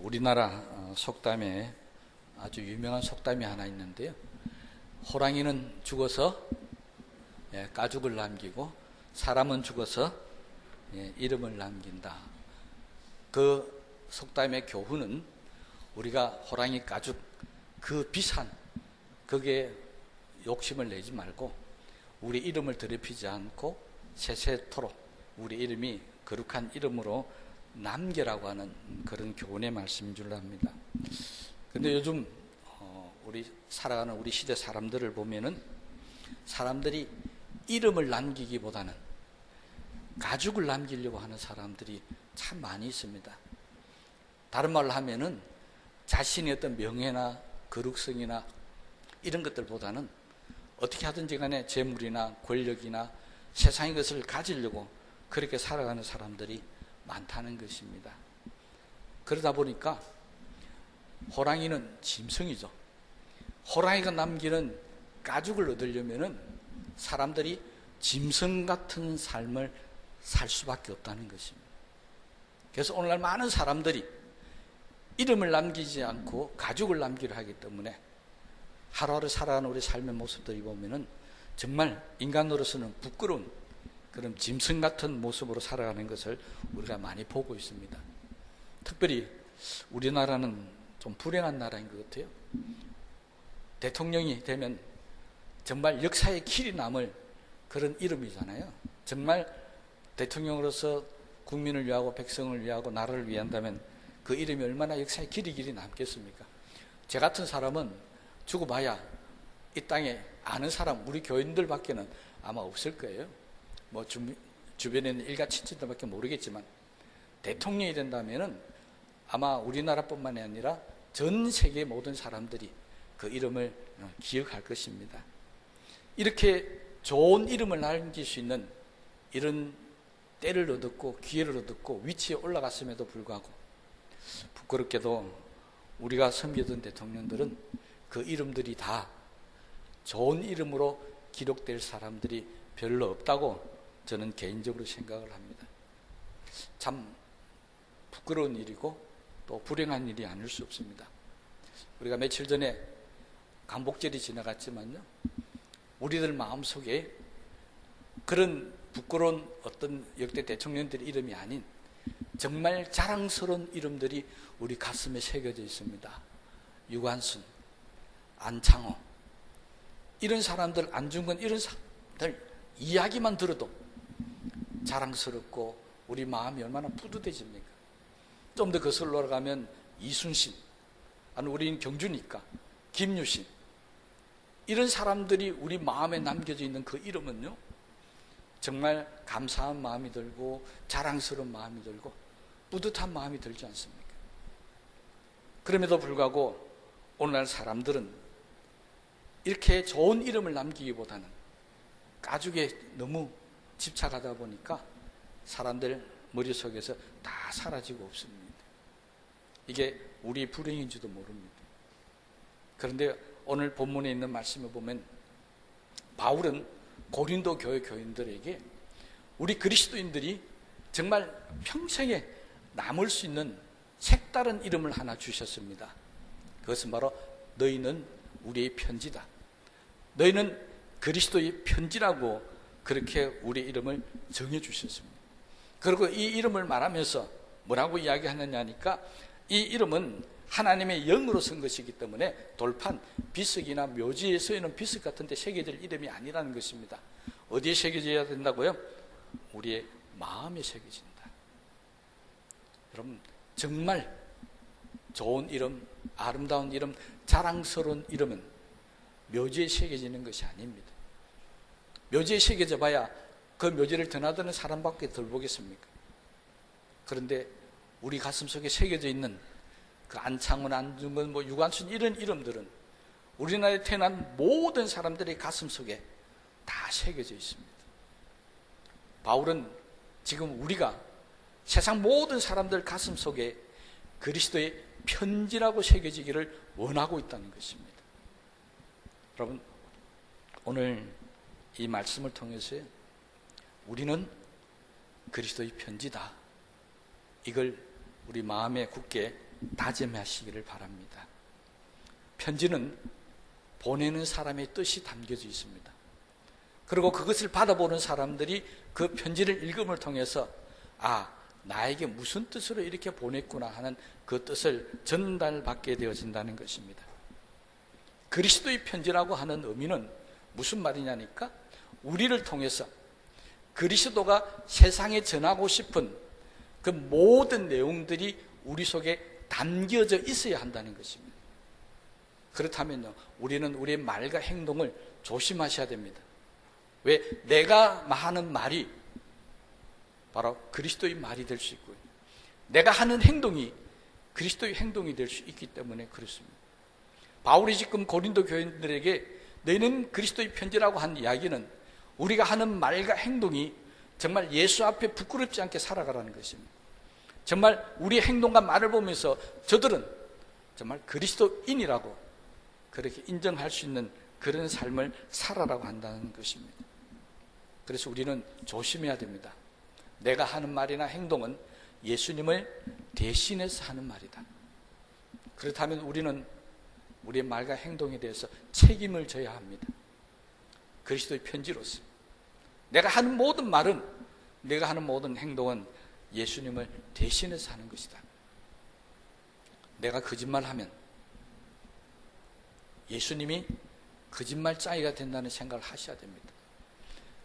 우리나라 속담에 아주 유명한 속담이 하나 있는데요. 호랑이는 죽어서 가죽을 남기고 사람은 죽어서 이름을 남긴다. 그 속담의 교훈은 우리가 호랑이 가죽 그 비싼 그게 욕심을 내지 말고 우리 이름을 더럽히지 않고 세세토록 우리 이름이 거룩한 이름으로 남겨라고 하는 그런 교훈의 말씀인 줄 압니다. 근데 요즘 우리 살아가는 우리 시대 사람들을 보면은 사람들이 이름을 남기기보다는 가죽을 남기려고 하는 사람들이 참 많이 있습니다. 다른 말로 하면은 자신의 어떤 명예나 거룩성이나 이런 것들보다는 어떻게 하든지 간에 재물이나 권력이나 세상의 것을 가지려고 그렇게 살아가는 사람들이 많다는 것입니다. 그러다 보니까 호랑이는 짐승이죠. 호랑이가 남기는 가죽을 얻으려면은 사람들이 짐승 같은 삶을 살 수밖에 없다는 것입니다. 그래서 오늘날 많은 사람들이 이름을 남기지 않고 가죽을 남기려 하기 때문에 하루하루 살아가는 우리 삶의 모습들이 보면은 정말 인간으로서는 부끄러운 그런 짐승 같은 모습으로 살아가는 것을 우리가 많이 보고 있습니다. 특별히 우리나라는 좀 불행한 나라인 것 같아요. 대통령이 되면 정말 역사의 길이 남을 그런 이름이잖아요. 정말 대통령으로서 국민을 위하고 백성을 위하고 나라를 위한다면 그 이름이 얼마나 역사의 길이 남겠습니까? 저 같은 사람은 죽어봐야 이 땅에 아는 사람 우리 교인들밖에는 아마 없을 거예요. 뭐 주변에 있는 일가 친척들밖에 모르겠지만 대통령이 된다면은 아마 우리나라뿐만이 아니라 전 세계 모든 사람들이 그 이름을 기억할 것입니다. 이렇게 좋은 이름을 남길 수 있는 이런 때를 얻었고 기회를 얻었고 위치에 올라갔음에도 불구하고 부끄럽게도 우리가 섬기던 대통령들은 그 이름들이 다 좋은 이름으로 기록될 사람들이 별로 없다고 저는 개인적으로 생각을 합니다. 참 부끄러운 일이고 또 불행한 일이 아닐 수 없습니다. 우리가 며칠 전에 광복절이 지나갔지만요, 우리들 마음속에 그런 부끄러운 어떤 역대 대통령들의 이름이 아닌 정말 자랑스러운 이름들이 우리 가슴에 새겨져 있습니다. 유관순, 안창호, 이런 사람들, 안중근, 이런 사람들 이야기만 들어도 자랑스럽고 우리 마음이 얼마나 뿌듯해집니까? 좀 더 거슬러 올라가면 이순신, 아니 우리는 경주니까 김유신, 이런 사람들이 우리 마음에 남겨져 있는 그 이름은요, 정말 감사한 마음이 들고 자랑스러운 마음이 들고 뿌듯한 마음이 들지 않습니까? 그럼에도 불구하고 오늘날 사람들은 이렇게 좋은 이름을 남기기보다는 가죽에 너무 집착하다 보니까 사람들 머릿속에서 다 사라지고 없습니다. 이게 우리 불행인지도 모릅니다. 그런데 오늘 본문에 있는 말씀을 보면 바울은 고린도 교회 교인들에게 우리 그리스도인들이 정말 평생에 남을 수 있는 색다른 이름을 하나 주셨습니다. 그것은 바로 너희는 우리의 편지다. 너희는 그리스도의 편지라고 그렇게 우리 이름을 정해주셨습니다. 그리고 이 이름을 말하면서 뭐라고 이야기하느냐 하니까 이 이름은 하나님의 영으로 쓴 것이기 때문에 돌판, 비석이나 묘지에 쓰이는 비석 같은 데 새겨질 이름이 아니라는 것입니다. 어디에 새겨져야 된다고요? 우리의 마음에 새겨진다. 여러분, 정말 좋은 이름, 아름다운 이름, 자랑스러운 이름은 묘지에 새겨지는 것이 아닙니다. 묘지에 새겨져 봐야 그 묘지를 드나드는 사람밖에 덜 보겠습니까? 그런데 우리 가슴속에 새겨져 있는 그 안창훈, 안중근, 유관순 이런 이름들은 우리나라에 태어난 모든 사람들의 가슴속에 다 새겨져 있습니다. 바울은 지금 우리가 세상 모든 사람들 가슴속에 그리스도의 편지라고 새겨지기를 원하고 있다는 것입니다. 여러분, 오늘 이 말씀을 통해서 우리는 그리스도의 편지다, 이걸 우리 마음에 굳게 다짐하시기를 바랍니다. 편지는 보내는 사람의 뜻이 담겨져 있습니다. 그리고 그것을 받아보는 사람들이 그 편지를 읽음을 통해서 나에게 무슨 뜻으로 이렇게 보냈구나 하는 그 뜻을 전달받게 되어진다는 것입니다. 그리스도의 편지라고 하는 의미는 무슨 말이냐니까, 우리를 통해서 그리스도가 세상에 전하고 싶은 그 모든 내용들이 우리 속에 담겨져 있어야 한다는 것입니다. 그렇다면요, 우리는 우리의 말과 행동을 조심하셔야 됩니다. 왜? 내가 하는 말이 바로 그리스도의 말이 될 수 있고요, 내가 하는 행동이 그리스도의 행동이 될 수 있기 때문에 그렇습니다. 바울이 지금 고린도 교인들에게 너희는 그리스도의 편지라고 한 이야기는 우리가 하는 말과 행동이 정말 예수 앞에 부끄럽지 않게 살아가라는 것입니다. 정말 우리의 행동과 말을 보면서 저들은 정말 그리스도인이라고 그렇게 인정할 수 있는 그런 삶을 살아라고 한다는 것입니다. 그래서 우리는 조심해야 됩니다. 내가 하는 말이나 행동은 예수님을 대신해서 하는 말이다. 그렇다면 우리는 우리의 말과 행동에 대해서 책임을 져야 합니다. 그리스도의 편지로서 내가 하는 모든 말은, 내가 하는 모든 행동은 예수님을 대신해서 하는 것이다. 내가 거짓말하면 예수님이 거짓말쟁이가 된다는 생각을 하셔야 됩니다.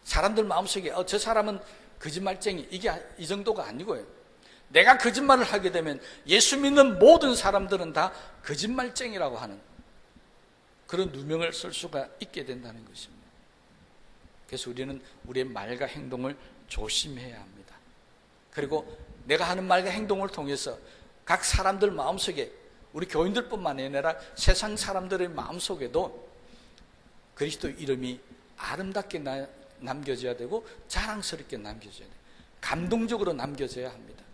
사람들 마음속에 저 사람은 거짓말쟁이, 이 정도가 아니고요, 내가 거짓말을 하게 되면 예수 믿는 모든 사람들은 다 거짓말쟁이라고 하는 그런 누명을 쓸 수가 있게 된다는 것입니다. 그래서 우리는 우리의 말과 행동을 조심해야 합니다. 그리고 내가 하는 말과 행동을 통해서 각 사람들 마음속에, 우리 교인들뿐만 아니라 세상 사람들의 마음속에도 그리스도 이름이 아름답게 남겨져야 되고 자랑스럽게 남겨져야 돼요. 감동적으로 남겨져야 합니다.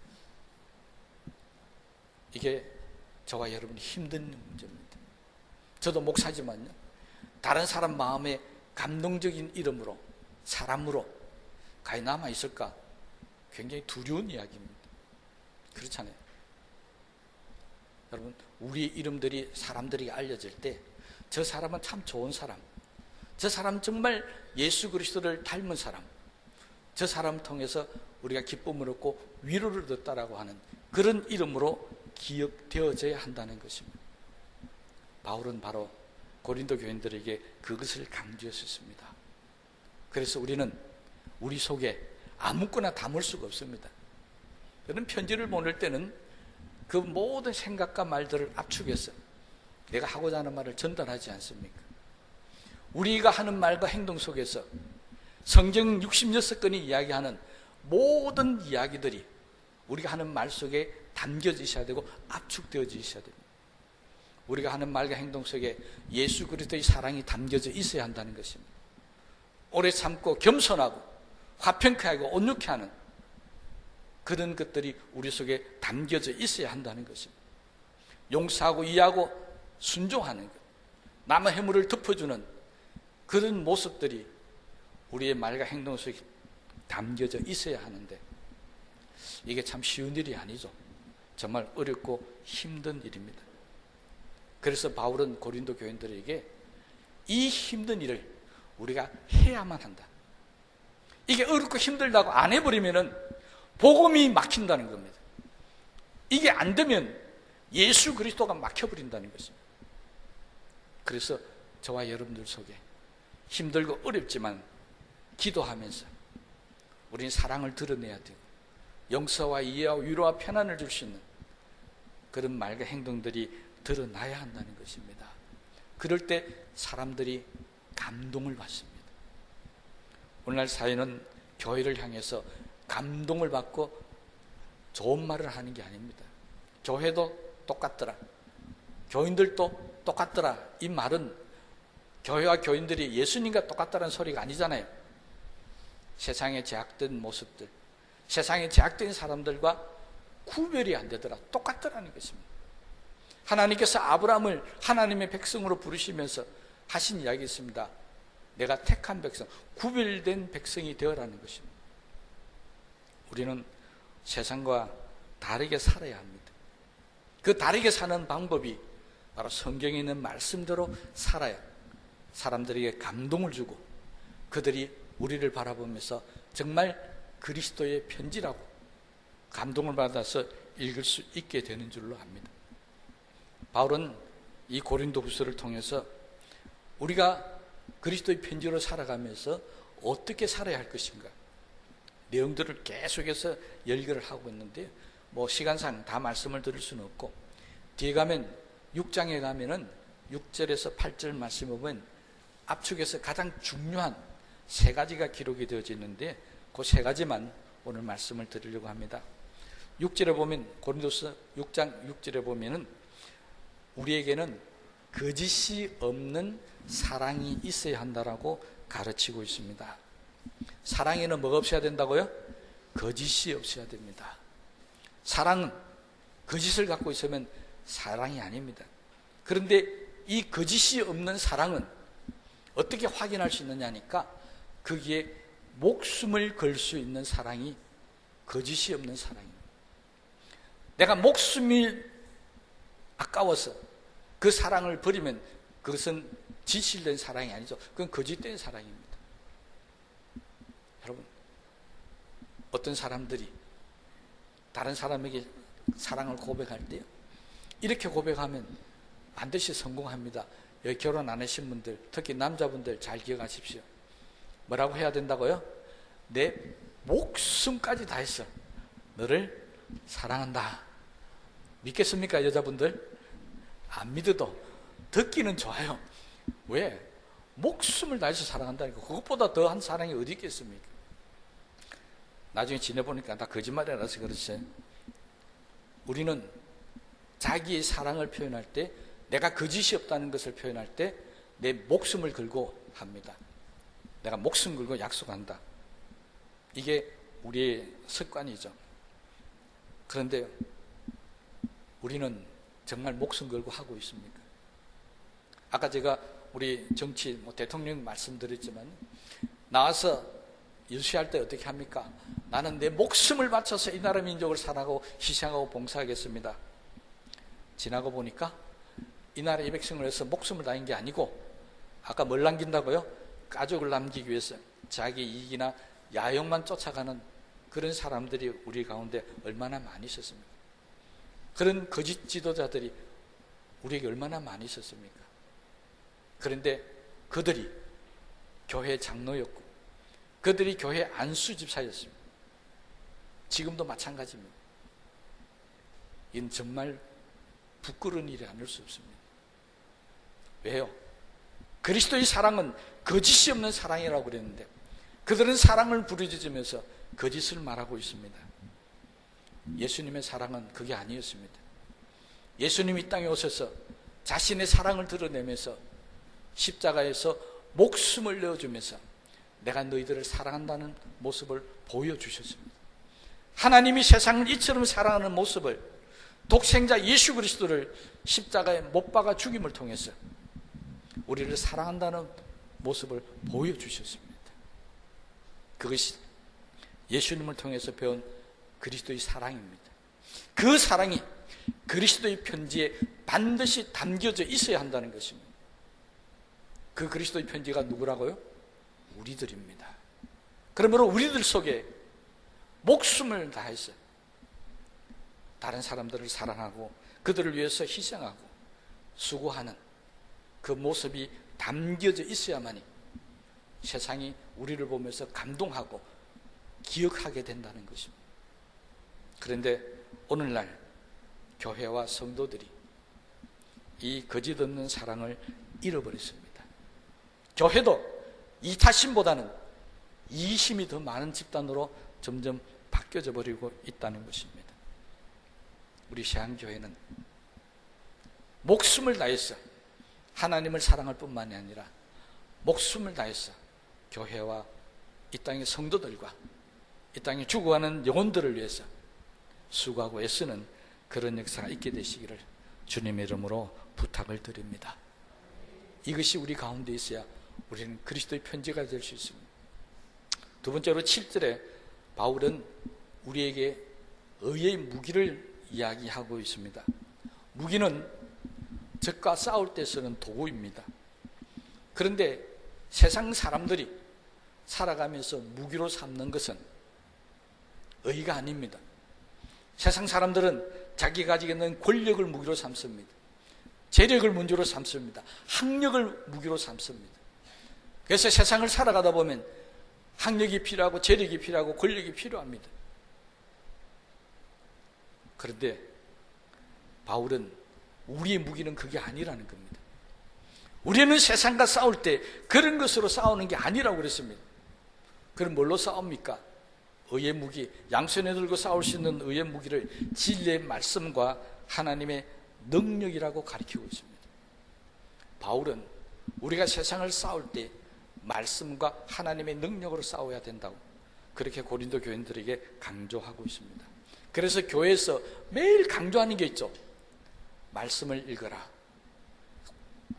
이게 저와 여러분이 힘든 문제입니다. 저도 목사지만요, 다른 사람 마음에 감동적인 이름으로, 사람으로 과연 남아있을까 굉장히 두려운 이야기입니다. 그렇잖아요. 여러분, 우리 이름들이 사람들에게 알려질 때 저 사람은 참 좋은 사람, 저 사람 정말 예수 그리스도를 닮은 사람, 저 사람을 통해서 우리가 기쁨을 얻고 위로를 얻었다라고 하는 그런 이름으로 기억되어져야 한다는 것입니다. 바울은 바로 고린도 교인들에게 그것을 강조했었습니다. 그래서 우리는 우리 속에 아무거나 담을 수가 없습니다. 그런 편지를 보낼 때는 그 모든 생각과 말들을 압축해서 내가 하고자 하는 말을 전달하지 않습니까? 우리가 하는 말과 행동 속에서 성경 66권이 이야기하는 모든 이야기들이 우리가 하는 말 속에 담겨져 있어야 되고 압축되어져 있어야 됩니다. 우리가 하는 말과 행동 속에 예수 그리스도의 사랑이 담겨져 있어야 한다는 것입니다. 오래 참고 겸손하고 화평케하고 온유케 하는 그런 것들이 우리 속에 담겨져 있어야 한다는 것입니다. 용서하고 이해하고 순종하는 것, 남의 해물을 덮어주는 그런 모습들이 우리의 말과 행동 속에 담겨져 있어야 하는데 이게 참 쉬운 일이 아니죠. 정말 어렵고 힘든 일입니다. 그래서 바울은 고린도 교인들에게 이 힘든 일을 우리가 해야만 한다. 이게 어렵고 힘들다고 안 해버리면은 복음이 막힌다는 겁니다. 이게 안 되면 예수 그리스도가 막혀버린다는 것입니다. 그래서 저와 여러분들 속에 힘들고 어렵지만 기도하면서 우리는 사랑을 드러내야 되고 용서와 이해와 위로와 편안을 줄 수 있는 그런 말과 행동들이 드러나야 한다는 것입니다. 그럴 때 사람들이 감동을 받습니다. 오늘날 사회는 교회를 향해서 감동을 받고 좋은 말을 하는 게 아닙니다. 교회도 똑같더라, 교인들도 똑같더라, 이 말은 교회와 교인들이 예수님과 똑같다는 소리가 아니잖아요. 세상에 제약된 모습들, 세상에 제약된 사람들과 구별이 안 되더라, 똑같더라는 것입니다. 하나님께서 아브라함을 하나님의 백성으로 부르시면서 하신 이야기 있습니다. 내가 택한 백성, 구별된 백성이 되어라는 것입니다. 우리는 세상과 다르게 살아야 합니다. 그 다르게 사는 방법이 바로 성경에 있는 말씀대로 살아야 사람들에게 감동을 주고 그들이 우리를 바라보면서 정말 그리스도의 편지라고 감동을 받아서 읽을 수 있게 되는 줄로 압니다. 바울은 이 고린도후서를 통해서 우리가 그리스도의 편지로 살아가면서 어떻게 살아야 할 것인가 내용들을 계속해서 열거를 하고 있는데 시간상 다 말씀을 드릴 수는 없고 뒤에 가면 6장에 가면은 6절에서 8절 말씀을 보면 압축해서 가장 중요한 3가지가 기록이 되어져 있는데 그 3가지만 오늘 말씀을 드리려고 합니다. 6절에 보면 고린도서 6장 6절에 보면은 우리에게는 거짓이 없는 사랑이 있어야 한다라고 가르치고 있습니다. 사랑에는 뭐가 없어야 된다고요? 거짓이 없어야 됩니다. 사랑은 거짓을 갖고 있으면 사랑이 아닙니다. 그런데 이 거짓이 없는 사랑은 어떻게 확인할 수 있느냐니까 거기에 목숨을 걸 수 있는 사랑이 거짓이 없는 사랑입니다. 내가 목숨이 아까워서 그 사랑을 버리면 그것은 진실된 사랑이 아니죠. 그건 거짓된 사랑입니다. 여러분, 어떤 사람들이 다른 사람에게 사랑을 고백할 때요, 이렇게 고백하면 반드시 성공합니다. 여기 결혼 안 하신 분들, 특히 남자분들 잘 기억하십시오. 뭐라고 해야 된다고요? 내 목숨까지 다해서 너를 사랑한다. 믿겠습니까, 여자분들? 안 믿어도 듣기는 좋아요. 왜? 목숨을 다해서 사랑한다니까. 그것보다 더한 사랑이 어디 있겠습니까? 나중에 지내보니까 다 거짓말이라서 그렇지. 우리는 자기의 사랑을 표현할 때, 내가 거짓이 없다는 것을 표현할 때 내 목숨을 걸고 합니다. 내가 목숨 걸고 약속한다. 이게 우리의 습관이죠. 그런데 우리는 정말 목숨 걸고 하고 있습니까? 아까 제가 우리 정치 대통령 말씀드렸지만 나와서 유시할 때 어떻게 합니까? 나는 내 목숨을 바쳐서 이 나라 민족을 사랑하고 희생하고 봉사하겠습니다. 지나고 보니까 이 나라의 백성을 위해서 목숨을 다한 게 아니고 아까 뭘 남긴다고요? 가족을 남기기 위해서 자기 이익이나 야욕만 쫓아가는 그런 사람들이 우리 가운데 얼마나 많이 있었습니까? 그런 거짓 지도자들이 우리에게 얼마나 많이 있었습니까? 그런데 그들이 교회 장로였고 그들이 교회 안수 집사였습니다. 지금도 마찬가지입니다. 이건 정말 부끄러운 일이 아닐 수 없습니다. 왜요? 그리스도의 사랑은 거짓이 없는 사랑이라고 그랬는데 그들은 사랑을 부르짖으면서 거짓을 말하고 있습니다. 예수님의 사랑은 그게 아니었습니다. 예수님이 이 땅에 오셔서 자신의 사랑을 드러내면서 십자가에서 목숨을 내어주면서 내가 너희들을 사랑한다는 모습을 보여주셨습니다. 하나님이 세상을 이처럼 사랑하는 모습을 독생자 예수 그리스도를 십자가에 못 박아 죽임을 통해서 우리를 사랑한다는 모습을 보여주셨습니다. 그것이 예수님을 통해서 배운 그리스도의 사랑입니다. 그 사랑이 그리스도의 편지에 반드시 담겨져 있어야 한다는 것입니다. 그 그리스도의 편지가 누구라고요? 우리들입니다. 그러므로 우리들 속에 목숨을 다해서 다른 사람들을 사랑하고 그들을 위해서 희생하고 수고하는 그 모습이 담겨져 있어야만이 세상이 우리를 보면서 감동하고 기억하게 된다는 것입니다. 그런데 오늘날 교회와 성도들이 이 거짓 없는 사랑을 잃어버렸습니다. 교회도 이타심보다는 이심이 더 많은 집단으로 점점 바뀌어져 버리고 있다는 것입니다. 우리 세안교회는 목숨을 다해서 하나님을 사랑할 뿐만이 아니라 목숨을 다해서 교회와 이 땅의 성도들과 이 땅에 죽어가는 영혼들을 위해서 수고하고 애쓰는 그런 역사가 있게 되시기를 주님의 이름으로 부탁을 드립니다. 이것이 우리 가운데 있어야 우리는 그리스도의 편지가 될 수 있습니다. 두 번째로 7절에 바울은 우리에게 의의 무기를 이야기하고 있습니다. 무기는 적과 싸울 때 쓰는 도구입니다. 그런데 세상 사람들이 살아가면서 무기로 삼는 것은 의가 아닙니다. 세상 사람들은 자기가 가지고 있는 권력을 무기로 삼습니다. 재력을 무기로 삼습니다. 학력을 무기로 삼습니다. 그래서 세상을 살아가다 보면 학력이 필요하고 재력이 필요하고 권력이 필요합니다. 그런데 바울은 우리의 무기는 그게 아니라는 겁니다. 우리는 세상과 싸울 때 그런 것으로 싸우는 게 아니라고 그랬습니다. 그럼 뭘로 싸웁니까? 의의 무기, 양손에 들고 싸울 수 있는 의의 무기를 진리의 말씀과 하나님의 능력이라고 가르치고 있습니다. 바울은 우리가 세상을 싸울 때 말씀과 하나님의 능력으로 싸워야 된다고 그렇게 고린도 교인들에게 강조하고 있습니다. 그래서 교회에서 매일 강조하는 게 있죠. 말씀을 읽어라.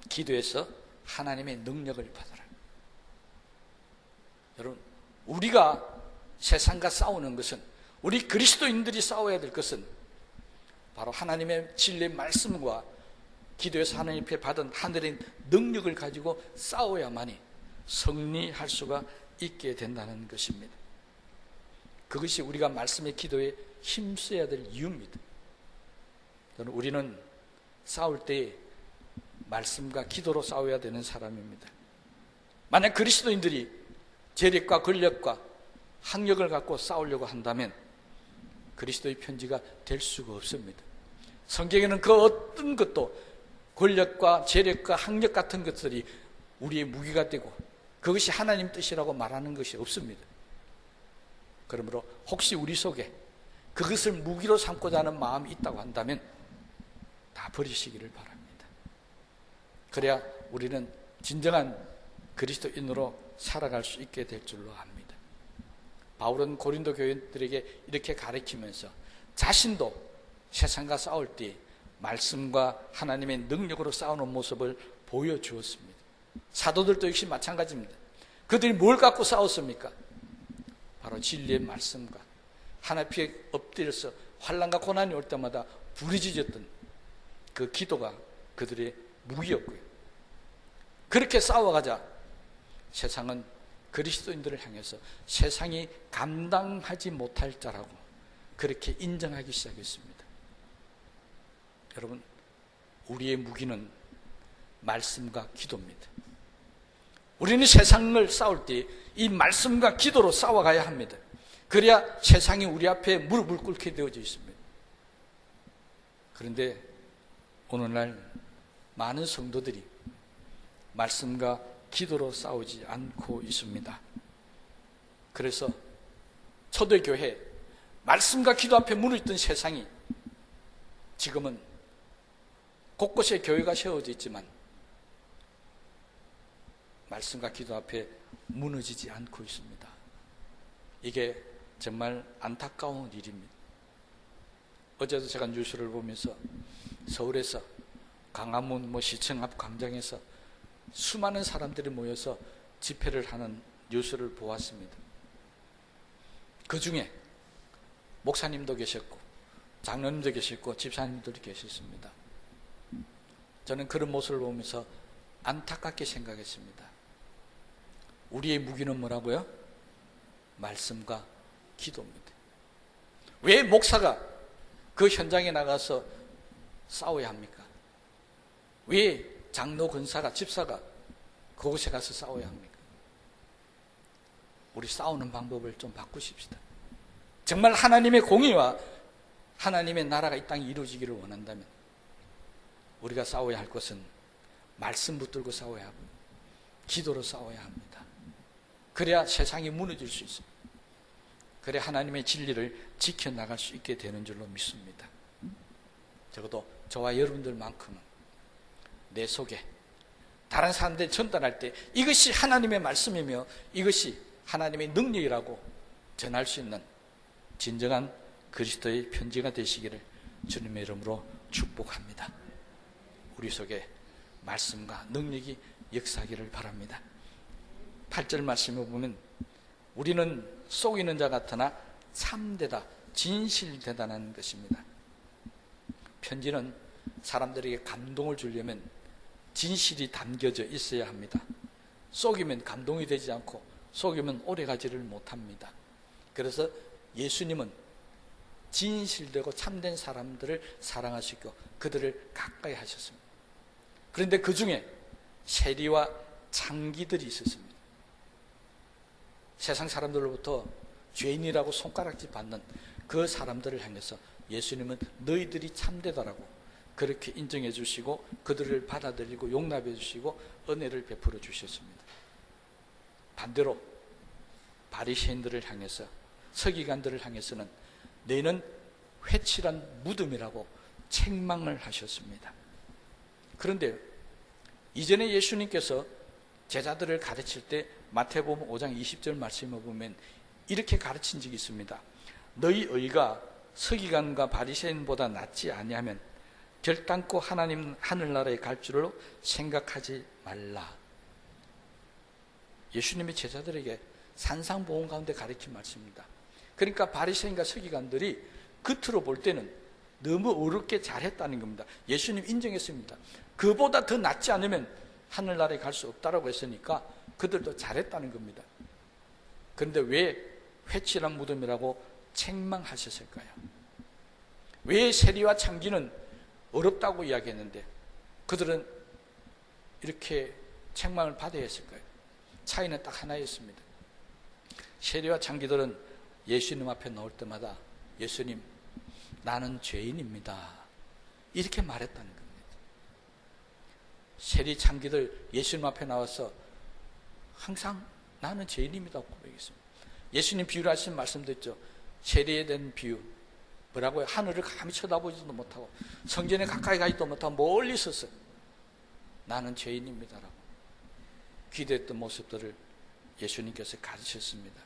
기도해서 하나님의 능력을 받아라. 여러분, 우리가 세상과 싸우는 것은, 우리 그리스도인들이 싸워야 될 것은 바로 하나님의 진리의 말씀과 기도에서 하나님 앞에 받은 하늘의 능력을 가지고 싸워야만이 승리할 수가 있게 된다는 것입니다. 그것이 우리가 말씀의 기도에 힘써야 될 이유입니다. 우리는 싸울 때 말씀과 기도로 싸워야 되는 사람입니다. 만약 그리스도인들이 재력과 권력과 학력을 갖고 싸우려고 한다면 그리스도의 편지가 될 수가 없습니다. 성경에는 그 어떤 것도 권력과 재력과 학력 같은 것들이 우리의 무기가 되고 그것이 하나님 뜻이라고 말하는 것이 없습니다. 그러므로 혹시 우리 속에 그것을 무기로 삼고자 하는 마음이 있다고 한다면 다 버리시기를 바랍니다. 그래야 우리는 진정한 그리스도인으로 살아갈 수 있게 될 줄로 압니다. 바울은 고린도 교인들에게 이렇게 가르치면서 자신도 세상과 싸울 때 말씀과 하나님의 능력으로 싸우는 모습을 보여주었습니다. 사도들도 역시 마찬가지입니다. 그들이 뭘 갖고 싸웠습니까? 바로 진리의 말씀과 하나님 앞에 엎드려서 환난과 고난이 올 때마다 부르짖었던 그 기도가 그들의 무기였고요. 그렇게 싸워가자 세상은 그리스도인들을 향해서 세상이 감당하지 못할 자라고 그렇게 인정하기 시작했습니다. 여러분, 우리의 무기는 말씀과 기도입니다. 우리는 세상을 싸울 때 이 말씀과 기도로 싸워가야 합니다. 그래야 세상이 우리 앞에 무릎을 꿇게 되어져 있습니다. 그런데 오늘날 많은 성도들이 말씀과 기도로 싸우지 않고 있습니다. 그래서 초대교회 말씀과 기도 앞에 무너졌던 세상이 지금은 곳곳에 교회가 세워져 있지만 말씀과 기도 앞에 무너지지 않고 있습니다. 이게 정말 안타까운 일입니다. 어제도 제가 뉴스를 보면서 서울에서 광화문 시청 앞 광장에서 수많은 사람들이 모여서 집회를 하는 뉴스를 보았습니다. 그 중에 목사님도 계셨고 장로님도 계셨고 집사님들도 계셨습니다. 저는 그런 모습을 보면서 안타깝게 생각했습니다. 우리의 무기는 뭐라고요? 말씀과 기도입니다. 왜 목사가 그 현장에 나가서 싸워야 합니까? 왜 장로, 권사가, 집사가 그곳에 가서 싸워야 합니까? 우리 싸우는 방법을 좀 바꾸십시다. 정말 하나님의 공의와 하나님의 나라가 이 땅에 이루어지기를 원한다면 우리가 싸워야 할 것은 말씀 붙들고 싸워야 하고 기도로 싸워야 합니다. 그래야 세상이 무너질 수 있습니다. 그래야 하나님의 진리를 지켜나갈 수 있게 되는 줄로 믿습니다. 적어도 저와 여러분들만큼은 내 속에 다른 사람들이 전달할 때 이것이 하나님의 말씀이며 이것이 하나님의 능력이라고 전할 수 있는 진정한 그리스도의 편지가 되시기를 주님의 이름으로 축복합니다. 우리 속에 말씀과 능력이 역사하기를 바랍니다. 8절 말씀을 보면 우리는 속이는 자 같으나 참되다, 진실되다는 것입니다. 편지는 사람들에게 감동을 주려면 진실이 담겨져 있어야 합니다. 속이면 감동이 되지 않고 속이면 오래가지를 못합니다. 그래서 예수님은 진실되고 참된 사람들을 사랑하시고 그들을 가까이 하셨습니다. 그런데 그 중에 세리와 창기들이 있었습니다. 세상 사람들로부터 죄인이라고 손가락질 받는 그 사람들을 향해서 예수님은 너희들이 참되다라고 그렇게 인정해 주시고 그들을 받아들이고 용납해 주시고 은혜를 베풀어 주셨습니다. 반대로 바리새인들을 향해서, 서기관들을 향해서는 너희는 회칠한 무덤이라고 책망을 하셨습니다. 그런데 이전에 예수님께서 제자들을 가르칠 때 마태복음 5장 20절 말씀을 보면 이렇게 가르친 적이 있습니다. 너희 의가 서기관과 바리새인보다 낫지 아니하면 결단코 하나님 하늘나라에 갈 줄로 생각하지 말라. 예수님이 제자들에게 산상보훈 가운데 가르친 말씀입니다. 그러니까 바리새인과 서기관들이 겉으로 볼 때는 너무 어렵게 잘했다는 겁니다. 예수님 인정했습니다. 그보다 더 낫지 않으면 하늘나라에 갈 수 없다라고 했으니까 그들도 잘했다는 겁니다. 그런데 왜 회칠한 무덤이라고 책망하셨을까요? 왜 세리와 창기는 어렵다고 이야기했는데 그들은 이렇게 책망을 받아야 했을까요? 차이는 딱 하나였습니다. 세리와 창기들은 예수님 앞에 나올 때마다 예수님, 나는 죄인입니다, 이렇게 말했다는 겁니다. 세리 창기들 예수님 앞에 나와서 항상 나는 죄인입니다 고백했습니다. 예수님 비유를 하신 말씀도 있죠. 세리에 대한 비유 뭐라고요? 하늘을 감히 쳐다보지도 못하고 성전에 가까이 가지도 못하고 멀리 서서 나는 죄인입니다라고 기도했던 모습들을 예수님께서 가르쳤습니다.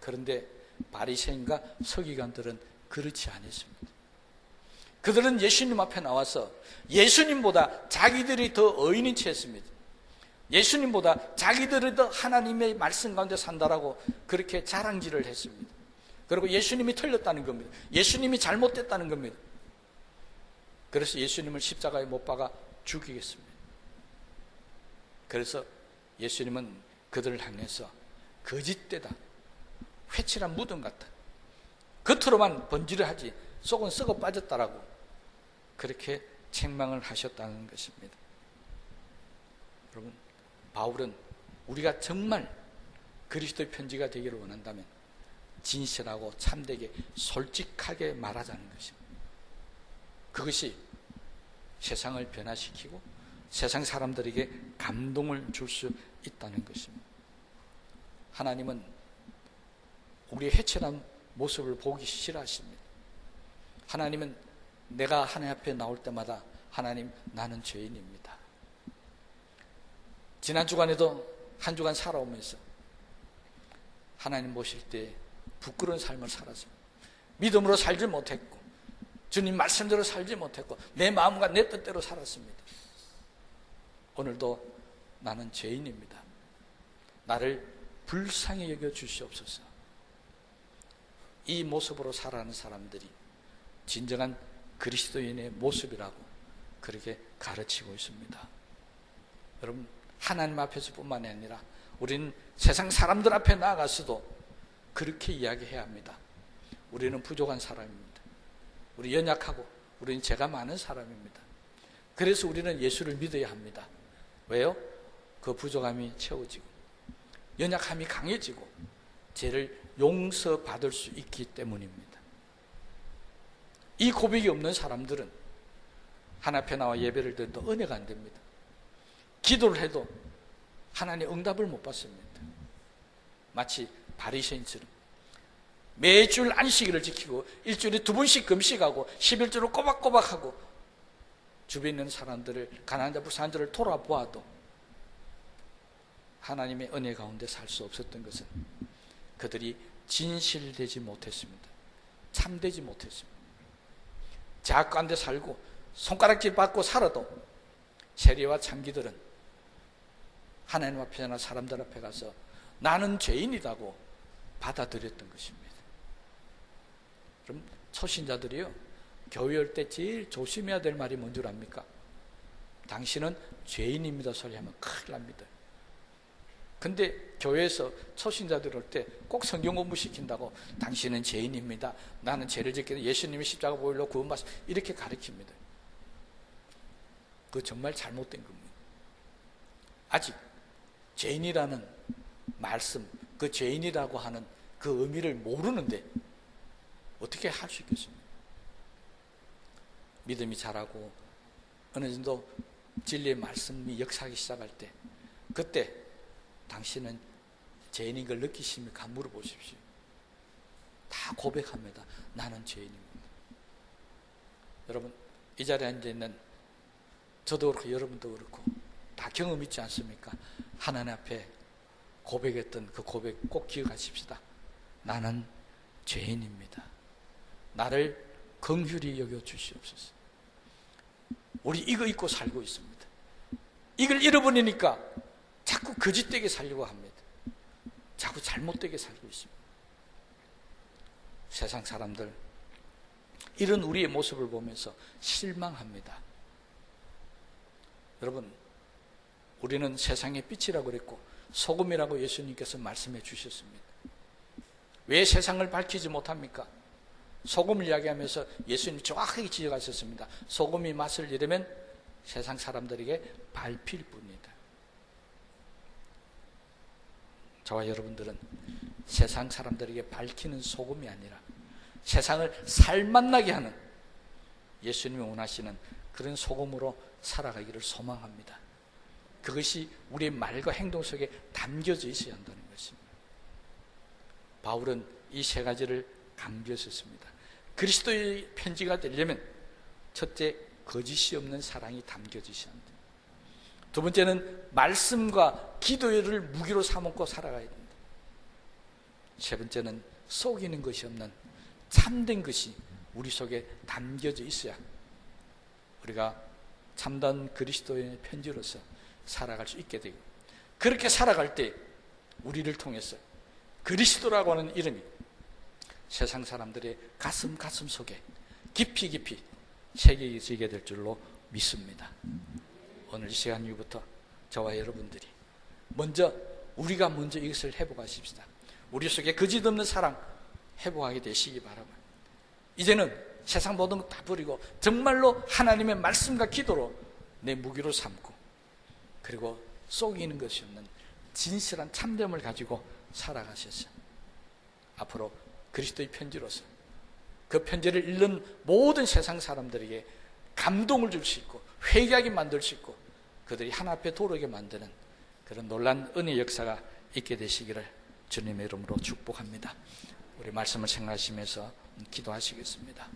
그런데 바리새인과 서기관들은 그렇지 않았습니다. 그들은 예수님 앞에 나와서 예수님보다 자기들이 더 의인인 채 했습니다. 예수님보다 자기들이 더 하나님의 말씀 가운데 산다라고 그렇게 자랑질을 했습니다. 그리고 예수님이 틀렸다는 겁니다. 예수님이 잘못됐다는 겁니다. 그래서 예수님을 십자가에 못 박아 죽이겠습니다. 그래서 예수님은 그들을 향해서 거짓되다, 회칠한 무덤 같다, 겉으로만 번지르하지 속은 썩어 빠졌다라고 그렇게 책망을 하셨다는 것입니다. 여러분, 바울은 우리가 정말 그리스도의 편지가 되기를 원한다면 진실하고 참되게 솔직하게 말하자는 것입니다. 그것이 세상을 변화시키고 세상 사람들에게 감동을 줄 수 있다는 것입니다. 하나님은 우리의 회칠한 모습을 보기 싫어하십니다. 하나님은 내가 하나님 앞에 나올 때마다 하나님, 나는 죄인입니다. 지난 주간에도 한 주간 살아오면서 하나님 모실 때 부끄러운 삶을 살았습니다. 믿음으로 살지 못했고 주님 말씀대로 살지 못했고 내 마음과 내 뜻대로 살았습니다. 오늘도 나는 죄인입니다. 나를 불쌍히 여겨 주시옵소서. 이 모습으로 살아가는 사람들이 진정한 그리스도인의 모습이라고 그렇게 가르치고 있습니다. 여러분, 하나님 앞에서 뿐만이 아니라 우리는 세상 사람들 앞에 나아가서도 그렇게 이야기해야 합니다. 우리는 부족한 사람입니다. 우리 연약하고 우리는 죄가 많은 사람입니다. 그래서 우리는 예수를 믿어야 합니다. 왜요? 그 부족함이 채워지고 연약함이 강해지고 죄를 용서받을 수 있기 때문입니다. 이 고백이 없는 사람들은 하나님 앞에 나와 예배를 드려도 은혜가 안 됩니다. 기도를 해도 하나님의 응답을 못 받습니다. 마치 바리새인처럼 매주일 안식일을 지키고 일주일에 2번씩 금식하고 11조를 꼬박꼬박하고 주변에 있는 사람들을, 가난한 자 불쌍한 자를 돌아보아도 하나님의 은혜 가운데 살 수 없었던 것은 그들이 진실되지 못했습니다. 참되지 못했습니다. 죄악 가운데 살고 손가락질 받고 살아도 세리와 창기들은 하나님 앞에나 사람들 앞에 가서 나는 죄인이라고 받아들였던 것입니다. 그럼 초신자들이요, 교회 올 때 제일 조심해야 될 말이 뭔 줄 압니까? 당신은 죄인입니다 소리 하면 큰일 납니다. 근데 교회에서 초신자들 올 때 꼭 성경 공부 시킨다고 당신은 죄인입니다. 나는 죄를 짓게 예수님이 십자가 보일로 구원받았 이렇게 가르칩니다. 그거 정말 잘못된 겁니다. 아직 죄인이라는 말씀, 그 죄인이라고 하는 그 의미를 모르는데 어떻게 할 수 있겠습니까? 믿음이 자라고 어느 정도 진리의 말씀이 역사하기 시작할 때 그때 당신은 죄인인 걸 느끼십니까? 물어보십시오. 다 고백합니다. 나는 죄인입니다. 여러분 이 자리에 앉아있는 저도 그렇고 여러분도 그렇고 다 경험 있지 않습니까? 하나님 앞에 고백했던 그 고백 꼭 기억하십시다. 나는 죄인입니다. 나를 긍휼히 여겨주시옵소서. 우리 이거 잊고 살고 있습니다. 이걸 잃어버리니까 자꾸 거짓되게 살려고 합니다. 자꾸 잘못되게 살고 있습니다. 세상 사람들 이런 우리의 모습을 보면서 실망합니다. 여러분 우리는 세상의 빛이라고 그랬고 소금이라고 예수님께서 말씀해 주셨습니다. 왜 세상을 밝히지 못합니까? 소금을 이야기하면서 예수님이 정확하게 지적하셨습니다. 소금이 맛을 잃으면 세상 사람들에게 밟힐 뿐이다. 저와 여러분들은 세상 사람들에게 밝히는 소금이 아니라 세상을 살맛나게 하는 예수님이 원하시는 그런 소금으로 살아가기를 소망합니다. 그것이 우리의 말과 행동 속에 담겨져 있어야 한다는 것입니다. 바울은 이 세 가지를 강조했습니다. 그리스도의 편지가 되려면 첫째, 거짓이 없는 사랑이 담겨져 있어야 합니다. 두 번째는 말씀과 기도를 무기로 삼고 살아가야 됩니다. 세 번째는 속이는 것이 없는 참된 것이 우리 속에 담겨져 있어야 우리가 참된 그리스도의 편지로서 살아갈 수 있게 되고, 그렇게 살아갈 때 우리를 통해서 그리스도라고 하는 이름이 세상 사람들의 가슴 속에 깊이 새겨지게 될 줄로 믿습니다. 오늘 이 시간 이후부터 저와 여러분들이 우리가 먼저 이것을 회복하십시다. 우리 속에 거짓 없는 사랑 회복하게 되시기 바랍니다. 이제는 세상 모든 것 다 버리고 정말로 하나님의 말씀과 기도로 내 무기로 삼고, 그리고 속이는 것이 없는 진실한 참됨을 가지고 살아가셔서 앞으로 그리스도의 편지로서 그 편지를 읽는 모든 세상 사람들에게 감동을 줄 수 있고 회개하게 만들 수 있고 그들이 하나 앞에 도르게 만드는 그런 놀라운 은혜의 역사가 있게 되시기를 주님의 이름으로 축복합니다. 우리 말씀을 생각하시면서 기도하시겠습니다.